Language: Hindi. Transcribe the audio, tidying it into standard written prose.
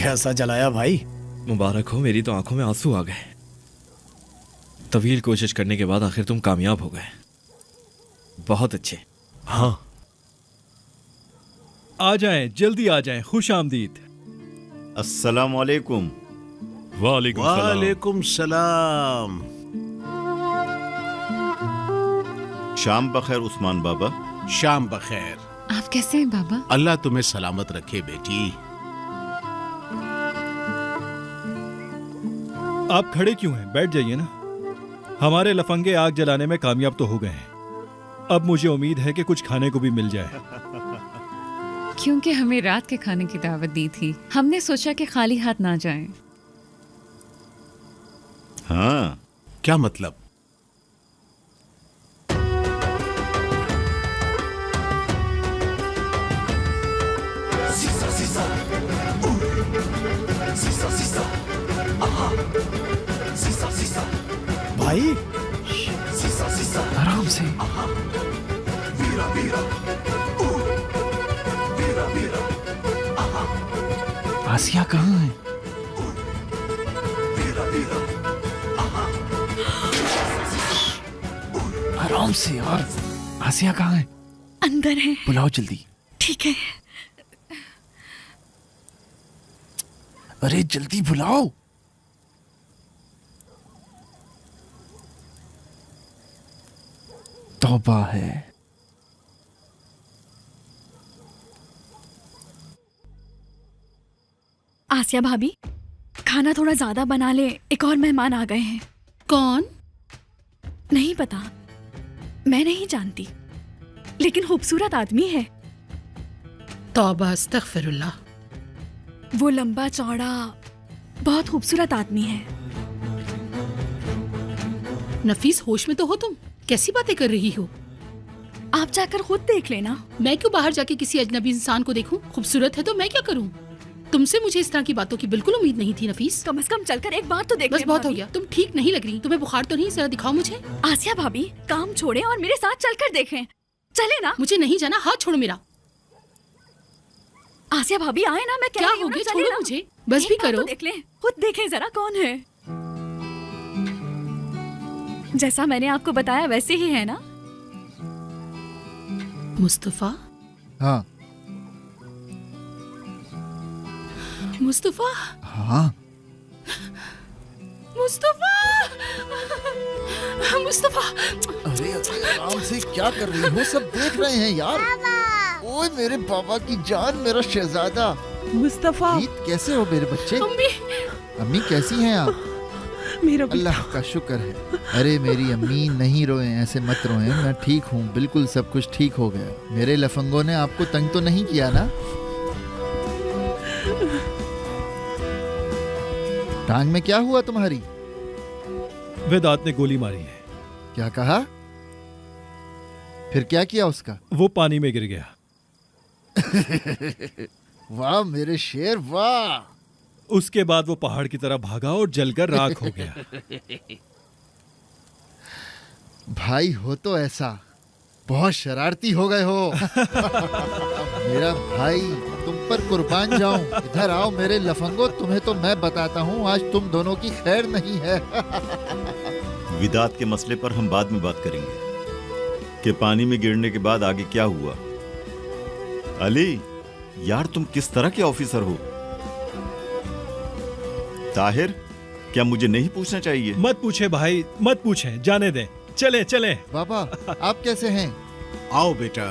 कैसा जलाया भाई। मुबारक हो, मेरी तो आंखों में आंसू आ गए। तवील कोशिश करने के बाद आखिर तुम कामयाब हो गए। बहुत अच्छे। हाँ, आ जाएं, जल्दी आ जाएं। खुश आमदीद। अस्सलाम वालेकुम। वालेकुम सलाम। शाम बखैर उस्मान बाबा। शाम बखैर। आप कैसे हैं बाबा? अल्लाह तुम्हें सलामत रखे बेटी। आप खड़े क्यों हैं? बैठ जाइए ना। हमारे लफंगे आग जलाने में कामयाब तो हो गए हैं। अब मुझे उम्मीद है कि कुछ खाने को भी मिल जाए। क्योंकि हमें रात के खाने की दावत दी थी, हमने सोचा कि खाली हाथ ना जाएं। हाँ, क्या मतलब? भाई आराम से। आसिया कहाँ है? आराम से यार। आसिया कहाँ है? अंदर है। बुलाओ जल्दी। ठीक है। अरे जल्दी बुलाओ। तौबा है। आसिया भाभी, खाना थोड़ा ज्यादा बना ले, एक और मेहमान आ गए हैं। कौन? नहीं पता, मैं नहीं जानती, लेकिन खूबसूरत आदमी है। तौबा अस्तगफिरुल्लाह। वो लंबा चौड़ा बहुत खूबसूरत आदमी है। नफीस, होश में तो हो तुम? कैसी बातें कर रही हो? आप जाकर खुद देख लेना। मैं क्यों बाहर जाके किसी अजनबी इंसान को देखूं? खूबसूरत है तो मैं क्या करूं? तुमसे मुझे इस तरह की बातों की बिल्कुल उम्मीद नहीं थी नफीस। कम से कम चलकर एक बार तो देख बस ले बहुत हो भाभी। गया, तुम ठीक नहीं लग रही। तुम्हें बुखार तो नहीं? जरा दिखाओ मुझे। आसिया भाभी, काम छोड़े और मेरे साथ चलकर देखें। चले ना। मुझे नहीं जाना, हाथ छोड़ो मेरा। आसिया भाभी आए ना, मैं कह क्या रही हो हूँ ना, गया? चले छोड़ो ना। मुझे, बस एक भी बार करो। तो देख लें, खुद देखें जरा कौन है। जैसा मैंने आपको बताया वैसे ही है ना? मुस्तफा। हाँ मुस्तफा। हाँ मुस्तफा। मुस्तफा। अरे आराम से, क्या कर रही हो? सब देख रहे हैं यार। ओए मेरे बाबा की जान, मेरा शहजादा। मुस्तफा। ईद, कैसे हो मेरे बच्चे? अम्मी। अम्मी कैसी हैं आप? मेरा अल्लाह का शुक्र है। अरे मेरी अम्मी, नहीं रोए, ऐसे मत रोए। मैं ठीक हूँ, बिल्कुल सब कुछ ठीक हो गया। मेरे लफंगों ने आपको तंग तो नहीं किया ना? टांग में क्या हुआ तुम्हारी? वेदांत ने गोली मारी है। क्या कहा? फिर क्या किया उसका? वो पानी में गिर गया। वाह मेरे शेर, वाह। उसके बाद वो पहाड़ की तरह भागा और जलकर राख हो गया। भाई हो तो ऐसा, बहुत शरारती हो गए हो। मेरा भाई, तुम पर कुर्बान जाऊं। इधर आओ मेरे लफंगो, तुम्हें तो मैं बताता हूँ, आज तुम दोनों की खैर नहीं है। विदात के मसले पर हम बाद में बात करेंगे कि पानी में गिरने के बाद आगे क्या हुआ। अली यार, तुम किस तरह के ऑफिसर हो? ताहिर, क्या मुझे नहीं पूछना चाहिए? मत पूछे भाई, मत पूछे, जाने दें। चले चले। बाबा, आप कैसे हैं? आओ बेटा।